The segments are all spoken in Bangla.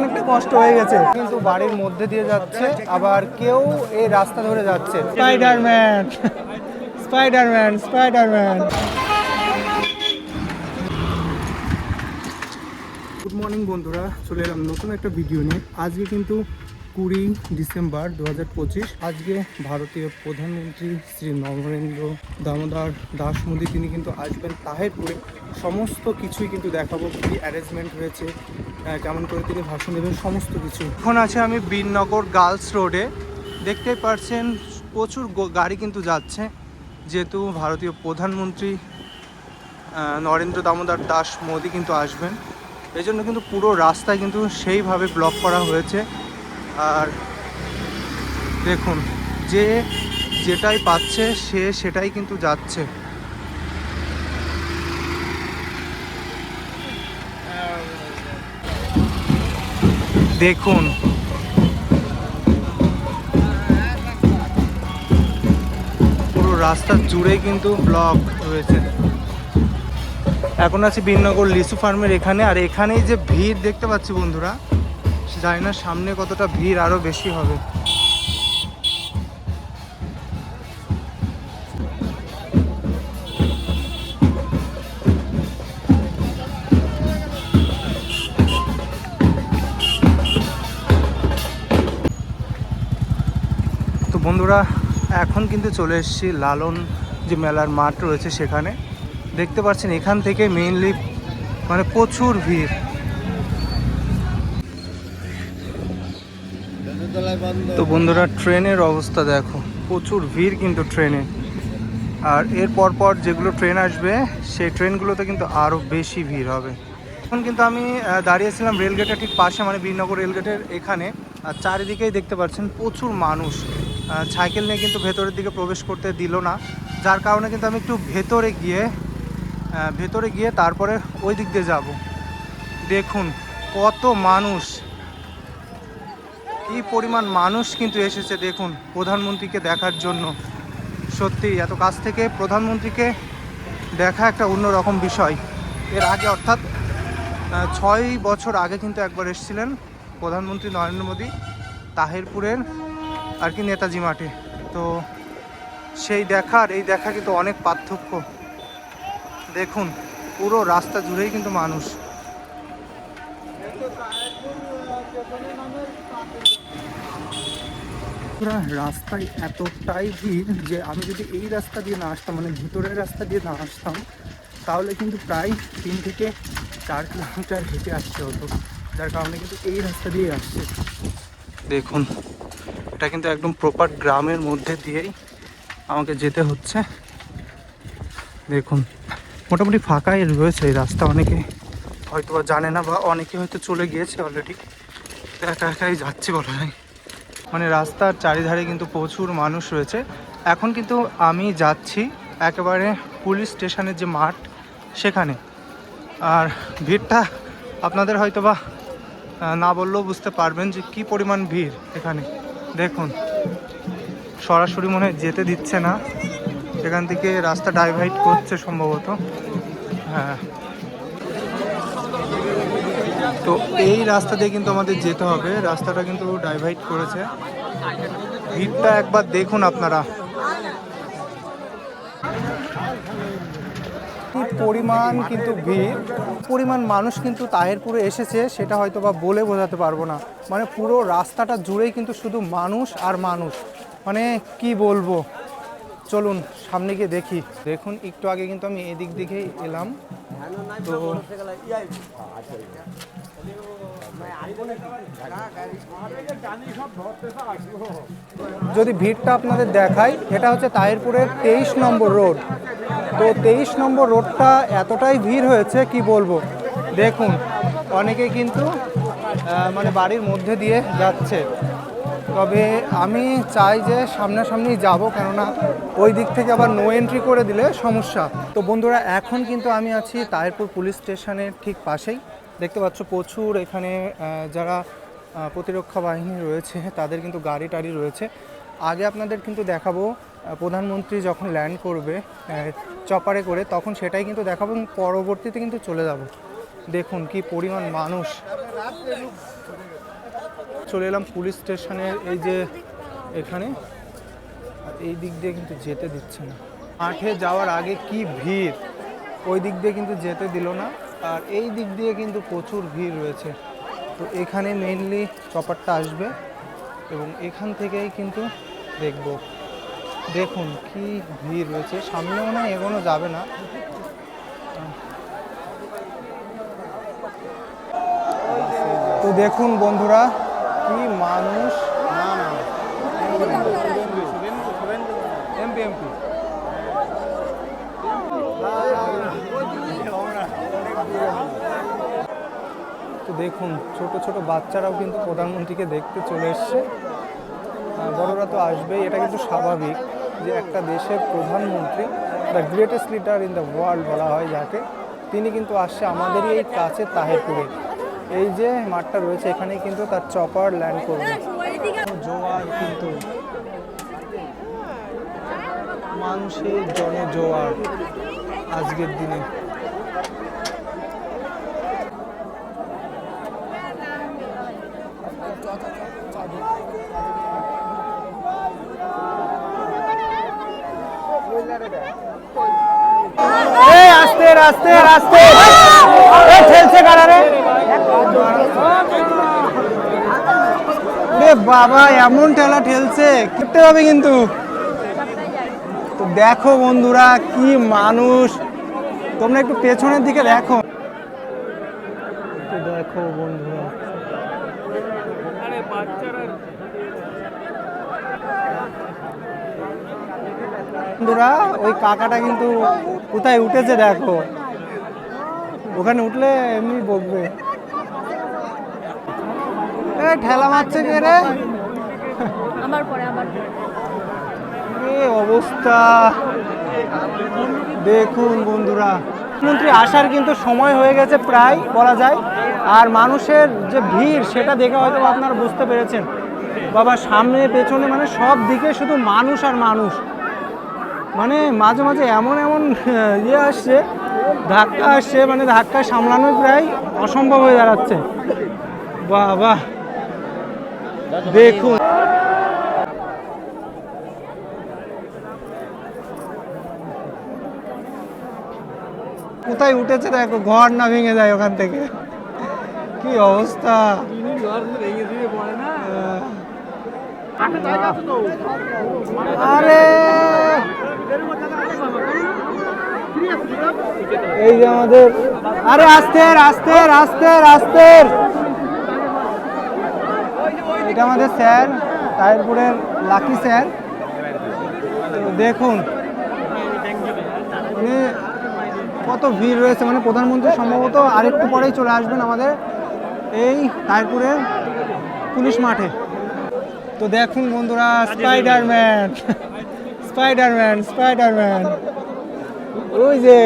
অনেকটা কষ্ট হয়ে গেছে, কিন্তু বাড়ির মধ্যে দিয়ে যাচ্ছে, আবার কেউ এই রাস্তা ধরে যাচ্ছে। Spiderman, Spiderman, Spiderman. Good morning বন্ধুরা, চলে এলাম নতুন একটা ভিডিও নিয়ে। আজকে কিন্তু 20 ডিসেম্বর 2025। আজকে ভারতীয় প্রধানমন্ত্রী শ্রী নরেন্দ্র দামোদর দাস মোদী তিনি কিন্তু আসবেন তাহিরপুরে। সমস্ত কিছুই কিন্তু দেখাবো, কী অ্যারেঞ্জমেন্ট হয়েছে, কেমন করে তিনি ভাষণ দেবেন, সমস্ত কিছু। এখন আছে আমি বীরনগর গার্লস রোডে। দেখতেই পাচ্ছেন প্রচুর গাড়ি কিন্তু যাচ্ছে, যেহেতু ভারতীয় প্রধানমন্ত্রী নরেন্দ্র দামোদর দাস মোদী কিন্তু আসবেন। এই জন্য কিন্তু পুরো রাস্তায় কিন্তু সেইভাবে ব্লক করা হয়েছে। আর দেখুন, যে যেটাই পাচ্ছে সে সেটাই কিন্তু যাচ্ছে। দেখুন, পুরো রাস্তা জুড়েই কিন্তু ব্লক রয়েছে। এখন আছি বীরনগর লিচু ফার্মের এখানে, আর এখানেই যে ভিড় দেখতে পাচ্ছি বন্ধুরা, জানি না সামনে কতটা ভিড় আরো বেশি হবে। তো বন্ধুরা, এখন কিন্তু চলে এসেছি লালন যে মেলার মাঠ রয়েছে সেখানে। দেখতে পাচ্ছেন এখান থেকে মেইনলি মানে প্রচুর ভিড়। তো বন্ধুরা, ট্রেনের অবস্থা দেখো, প্রচুর ভিড় কিন্তু ট্রেনে। আর এর পর যেগুলো ট্রেন আসবে সেই ট্রেনগুলোতে কিন্তু আরও বেশি ভিড় হবে। এখন কিন্তু আমি দাঁড়িয়েছিলাম রেলগেটের ঠিক পাশে, মানে বীরনগর রেলগেটের এখানে। আর চারিদিকেই দেখতে পাচ্ছেন প্রচুর মানুষ। সাইকেল নিয়ে কিন্তু ভেতরের দিকে প্রবেশ করতে দিল না, যার কারণে কিন্তু আমি একটু ভেতরে গিয়ে তারপরে ওই দিক দিয়ে যাব। দেখুন কত মানুষ, কি পরিমাণ মানুষ কিন্তু এসেছে দেখুন প্রধানমন্ত্রীকে দেখার জন্য। সত্যি এত কাছ থেকে প্রধানমন্ত্রীকে দেখা একটা অন্যরকম বিষয়। এর আগে অর্থাৎ 6 বছর আগে কিন্তু একবার এসেছিলেন প্রধানমন্ত্রী নরেন্দ্র মোদী তাহিরপুরের আর কি নেতাজি মাঠে। তো সেই দেখা আর এই দেখা কিন্তু অনেক পার্থক্য। দেখুন পুরো রাস্তা জুড়েই কিন্তু মানুষ। রাস্তায় এতটাই ভিড় যে আমি যদি এই রাস্তা দিয়ে না আসতাম, মানে ভিতরের রাস্তা দিয়ে না আসতাম, তাহলে কিন্তু প্রায় 3 থেকে 4 কিলোমিটার হেঁটে আসতে হতো, যার কারণে কিন্তু এই রাস্তা দিয়ে আসছে। দেখুন, এটা কিন্তু একদম প্রপার গ্রামের মধ্যে দিয়েই আমাকে যেতে হচ্ছে। দেখুন মোটামুটি ফাঁকাই রয়েছে এই রাস্তা, অনেকে হয়তো বা জানে না, বা অনেকে হয়তো চলে গিয়েছে অলরেডি। একা একাই যাচ্ছি বলা যায়, মানে রাস্তার চারিধারে কিন্তু প্রচুর মানুষ রয়েছে। এখন কিন্তু আমি যাচ্ছি একেবারে পুলিশ স্টেশনের যে মাঠ সেখানে। আর ভিড়টা আপনাদের হয়তো বা না বললেও বুঝতে পারবেন যে কি পরিমাণ ভিড় এখানে। দেখুন সরাসরি মনে হয় যেতে দিচ্ছে না, এখান থেকে রাস্তা ডাইভাইড করছে সম্ভবত। হ্যাঁ, তো এই রাস্তা দিয়ে কিন্তু আমাদের যেতে হবে, রাস্তাটা কিন্তু ডাইভাইড করেছে। ভিড়টা একবার দেখুন আপনারা, কি পরিমাণ কিন্তু ভিড়, পরিমাণ মানুষ কিন্তু তাহিরপুরে এসেছে সেটা হয়তো বা বলে বোঝাতে পারবো না। মানে পুরো রাস্তাটা জুড়েই কিন্তু শুধু মানুষ আর মানুষ, মানে কি বলবো। চলুন সামনে গিয়ে দেখি। দেখুন একটু আগে কিন্তু আমি এদিক দিকেই এলাম, তো যদি ভিড়টা আপনাদের দেখাই, এটা হচ্ছে তাহিরপুরের 23 নম্বর রোড। তো 23 নম্বর রোডটা এতটাই ভিড় হয়েছে কি বলবো। দেখুন অনেকে কিন্তু মানে বাড়ির মধ্যে দিয়ে যাচ্ছে, তবে আমি চাই যে সামনাসামনি যাব, কেননা ওই দিক থেকে আবার নো এন্ট্রি করে দিলে সমস্যা। তো বন্ধুরা, এখন কিন্তু আমি আছি তাহিরপুর পুলিশ স্টেশনের ঠিক পাশেই। দেখতে পাচ্ছ প্রচুর এখানে যারা প্রতিরক্ষা বাহিনী রয়েছে তাদের কিন্তু গাড়ি টাড়ি রয়েছে। আগে আপনাদের কিন্তু দেখাবো প্রধানমন্ত্রী যখন ল্যান্ড করবে চপারে করে, তখন সেটাই কিন্তু দেখাবো, পরবর্তীতে কিন্তু চলে যাব। দেখুন কি পরিমাণ মানুষ, চলে এলাম পুলিশ স্টেশনের এই যে এখানে, আর এই দিক দিয়ে কিন্তু যেতে দিচ্ছে না। মাঠে যাওয়ার আগে কি ভিড়, ওই দিক দিয়ে কিন্তু যেতে দিল না, আর এই দিক দিয়ে কিন্তু প্রচুর ভিড় রয়েছে। তো এখানে মেইনলি চপারটা আসবে এবং এখান থেকেই কিন্তু দেখব। দেখুন কি ভিড় রয়েছে, সামনেও না এগোনো যাবে না। তো দেখুন বন্ধুরা কি মানুষ। তো দেখুন ছোট ছোট বাচ্চারাও কিন্তু প্রধানমন্ত্রীকে দেখতে চলে এসছে, বড়রা তো আসবেই। এটা কিন্তু স্বাভাবিক যে একটা দেশের প্রধানমন্ত্রী, the greatest leader in the world বলা হয় যাকে, তিনি কিন্তু আসছে আমাদেরই এই কাছে তাহিরপুরে। এই যে মাঠটা রয়েছে এখানেই কিন্তু তার চপার ল্যান্ড করবে। জোয়ার কিন্তু মানুষের জনজোয়ার আজকের দিনে। আস্তে আস্তে আস্তে ঠেলছে কারারে বাবা, এমন ঠেলা ঠেলছে, করতে হবে কিন্তু। তো দেখো বন্ধুরা কি মানুষ, তোমরা একটু পেছনের দিকে দেখো। দেখো বন্ধুরা, বন্ধুরা ওই কাকাটা কিন্তু কোথায় উঠেছে দেখো, ওখানে উঠলে এমনি বকবে। ঠেলা মারছে কে রে? অবস্থা দেখুন বন্ধুরা, মুখ্যমন্ত্রী আসার কিন্তু সময় হয়ে গেছে প্রায় বলা যায়। আর মানুষের যে ভিড় সেটা দেখে হয়তো আপনারা বুঝতে পেরেছেন। বাবা সামনে পেছনে মানে সব দিকে শুধু মানুষ আর মানুষ। মানে মাঝে মাঝে এমন এমন ইয়ে আসছে, ধাক্কা আসছে, মানে ধাক্কা সামলানো প্রায় অসম্ভব হয়ে দাঁড়াচ্ছে। বাবা দেখুন, কোথায় উঠেছে দেখো, ঘর না ভেঙে যায় ওখান থেকে। কি অবস্থা, আরে এই যে আমাদের, আরে আস্তে আস্তে আস্তে আস্তে, এটা আমাদের স্যার, তাহিরপুরের লাকি স্যার। দেখুন মানে কত ভিড় রয়েছে, মানে প্রধানমন্ত্রী সম্ভবত আরেকটু পরেই চলে আসবেন আমাদের এই তাহিরপুরের পুলিশ মাঠে। তো দেখুন বন্ধুরা, স্পাইডারম্যান স্পাইডারম্যান স্পাইডারম্যান ওই যে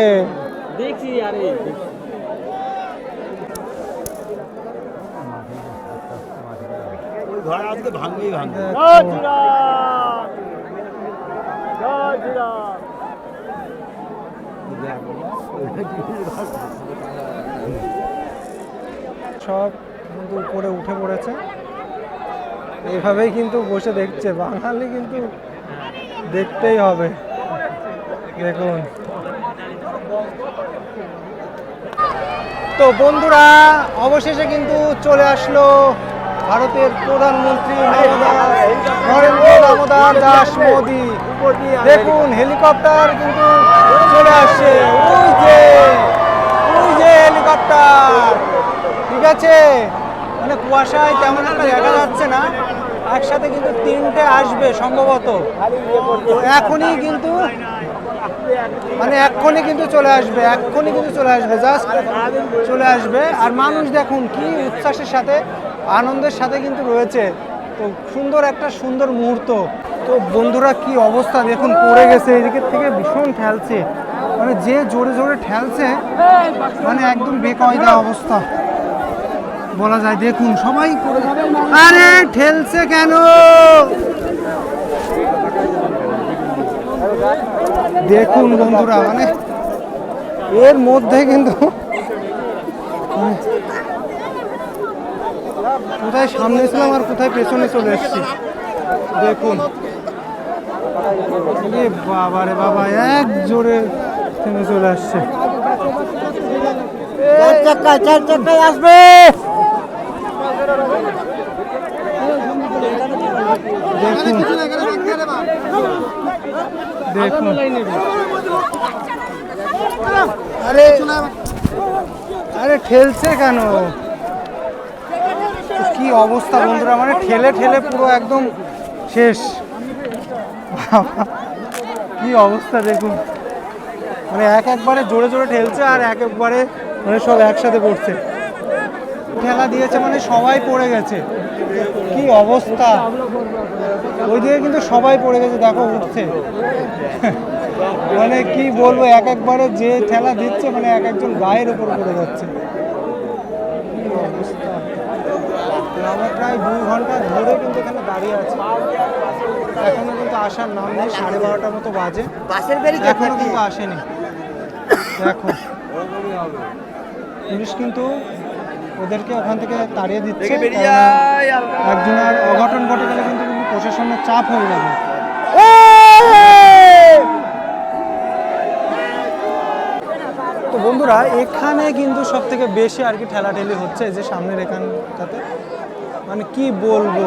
দেখছি, আরে ঘর আজকে ভাঙবেই ভাঙবে। সব কিন্তু উপরে উঠে পড়েছে, এইভাবেই কিন্তু বসে দেখছে। বাঙালি কিন্তু দেখতেই হবে। দেখুন তো বন্ধুরা, অবশেষে কিন্তু চলে আসলো ভারতের প্রধানমন্ত্রী নরেন্দ্র দামোদর দাস মোদি। দেখুন হেলিকপ্টার কিন্তু চলে আসছে, ওই যে হেলিকপ্টার। ঠিক আছে, মানে কুয়াশায় তেমন একটা দেখা যাচ্ছে না, একসাথে কিন্তু তিনটে আসবে সম্ভবত। এখনই কিন্তু মানে এক্ষুনি কিন্তু চলে আসবে, এক্ষুনি কিন্তু চলে আসবে, জাস্ট চলে আসবে। আর মানুষ দেখুন কি উচ্ছ্বাসের সাথে, আনন্দের সাথে কিন্তু রয়েছে। তো সুন্দর মুহূর্ত। তো বন্ধুরা কি অবস্থা দেখুন, পড়ে গেছে, এদিকের থেকে ভীষণ ঠেলছে, মানে যে জোরে জোরে ঠেলছে, মানে একদম বেকায়দা অবস্থা বলা যায়। দেখুন সবাই পড়ে যাবে, আরে ঠেলছে কেন? দেখুন বন্ধুরা, মানে এর মধ্যে কিন্তু কোথায় সামনে ছিলাম আর কোথায় পেছনে চলে এসেছি দেখুন। বাবা রে বাবা, এক জোরে থেমে চলে আসছে। 4 চাকায় আসবে। দেখুন দেখুন, আরে আরে ঠেলছে কেন? কি অবস্থা বন্ধুরা, মানে ঠেলে ঠেলে পুরো একদম শেষ। কি অবস্থা দেখুন, মানে একবারে জোরে জোরে ঠেলছে আর একবারে মানে সব একসাথে পড়ছে। ঠেলা দিয়েছে মানে সবাই পড়ে গেছে। কি অবস্থা, ওইদিকে কিন্তু সবাই পড়ে গেছে, দেখো উঠছে। মানে কি বলবো, একবারে যে ঠেলা দিচ্ছে মানে একজন গায়ের উপর পড়ে যাচ্ছে। কি অবস্থা, আমরা প্রায় 2 ঘন্টা ধরে কিন্তু এখানে দাঁড়িয়ে আছি, এখনো কিন্তু আসার নাম নেই। 12:30টার মতো বাজে, এখনো কিন্তু আসেনি। দেখো পুলিশ কিন্তু ওদেরকে ওখান থেকে তাড়িয়ে দিচ্ছে, একজনের অঘটন ঘটে গেলে কিন্তু প্রশাসনের চাপ হয়ে যাবে। তো বন্ধুরা, এখানে কিন্তু সব থেকে বেশি আর কি ঠেলাঠেলি হচ্ছে, এই যে সামনের এখানটাতে, মানে কি বলবো,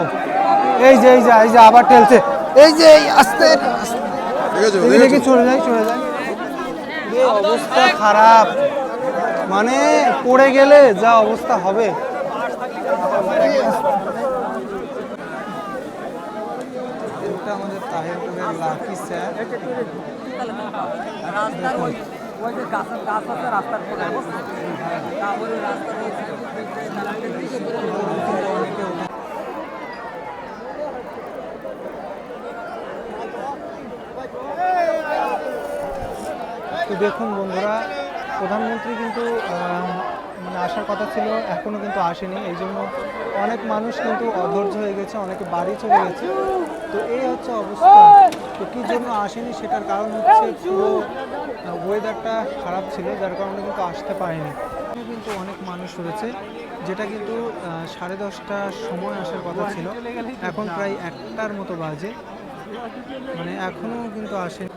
এই যে আবার ঠেলছে, এই যে আস্তে দেখি, চলে যায়। এই অবস্থা খারাপ, মানে পড়ে গেলে যা অবস্থা হবে। এটা আমাদের তাহিরপুরের লাকি স্যার। তো দেখুন বন্ধুরা, প্রধানমন্ত্রী কিন্তু মানে আসার কথা ছিল, এখনও কিন্তু আসেনি। এই জন্য অনেক মানুষ কিন্তু অধৈর্য হয়ে গেছে, অনেকে বাড়ি চলে গেছে। তো এই হচ্ছে অবস্থা। তো কী জন্য আসেনি সেটার কারণ হচ্ছে পুরো ওয়েদারটা খারাপ ছিল, যার কারণে কিন্তু আসতে পারেনি। কিন্তু অনেক মানুষ রয়েছে, যেটা কিন্তু 10:30টার সময় আসার কথা ছিল, এখন প্রায় 1টার মতো বাজে, মানে এখনও কিন্তু আসেনি।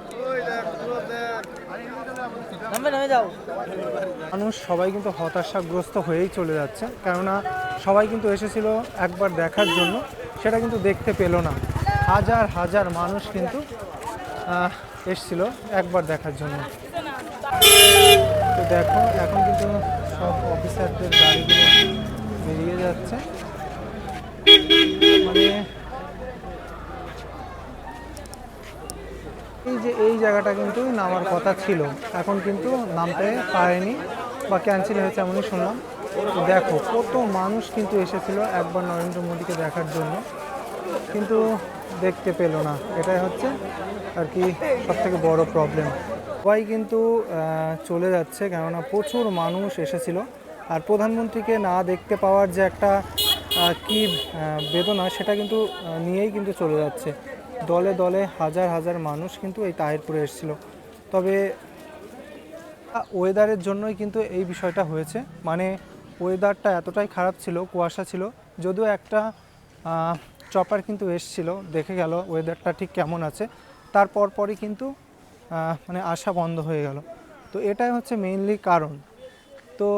মানুষ সবাই কিন্তু হতাশাগ্রস্ত হয়েই চলে যাচ্ছে, কেননা সবাই কিন্তু এসেছিল একবার দেখার জন্য, সেটা কিন্তু দেখতে পেল না। হাজার হাজার মানুষ কিন্তু এসেছিল একবার দেখার জন্য। তো দেখো এখন কিন্তু সব অফিসারদের গাড়িগুলো বেরিয়ে যাচ্ছে, মানে এই জায়গাটা কিন্তু নামার কথা ছিল, এখন কিন্তু নামতে পারেনি বা ক্যান্সেল হয়েছে এমনই শুনলাম। তো দেখো কত মানুষ কিন্তু এসেছিল একবার নরেন্দ্র মোদীকে দেখার জন্য, কিন্তু দেখতে পেল না। এটাই হচ্ছে আর কি সবথেকে বড় প্রবলেম। সবাই কিন্তু চলে যাচ্ছে, কেননা প্রচুর মানুষ এসেছিল, আর প্রধানমন্ত্রীকে না দেখতে পাওয়ার যে একটা কি বেদনা, সেটা কিন্তু নিয়েই কিন্তু চলে যাচ্ছে। দলে দলে হাজার হাজার মানুষ কিন্তু এই তাহিরপুরে এসেছিল। তবে ওয়েদারের জন্যই কিন্তু এই বিষয়টা হয়েছে, মানে ওয়েদারটা এতটাই খারাপ ছিল, কুয়াশা ছিল, যদিও একটা চপার কিন্তু এসছিল, দেখে গেল ওয়েদারটা ঠিক কেমন আছে, তারপর পরই কিন্তু মানে আসা বন্ধ হয়ে গেল। তো এটাই হচ্ছে মেইনলি কারণ। তো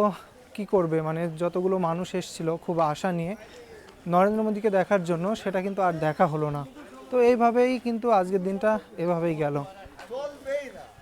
কি করবে, মানে যতগুলো মানুষ এসছিল খুব আশা নিয়ে নরেন্দ্র মোদীকে দেখার জন্য, সেটা কিন্তু আর দেখা হলো না। তো এইভাবেই কিন্তু আজকের দিনটা এভাবেই গেল।